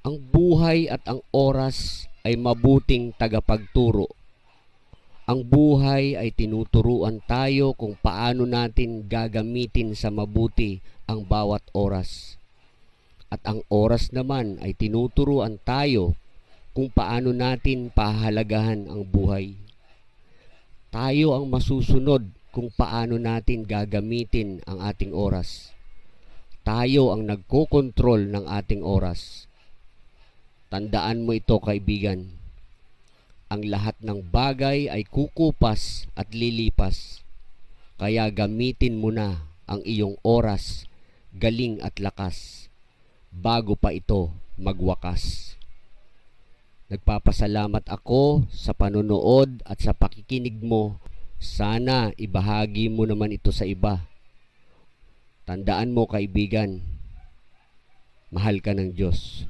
Ang buhay at ang oras ay mabuting tagapagturo. Ang buhay ay tinuturuan tayo kung paano natin gagamitin sa mabuti ang bawat oras. At ang oras naman ay tinuturuan tayo kung paano natin pahalagahan ang buhay. Tayo ang masusunod kung paano natin gagamitin ang ating oras. Tayo ang nagkokontrol ng ating oras. Tandaan mo ito, kaibigan. Ang lahat ng bagay ay kukupas at lilipas. Kaya gamitin mo na ang iyong oras, galing at lakas, bago pa ito magwakas. Nagpapasalamat ako sa panonood at sa pakikinig mo. Sana ibahagi mo naman ito sa iba. Tandaan mo, kaibigan, mahal ka ng Diyos.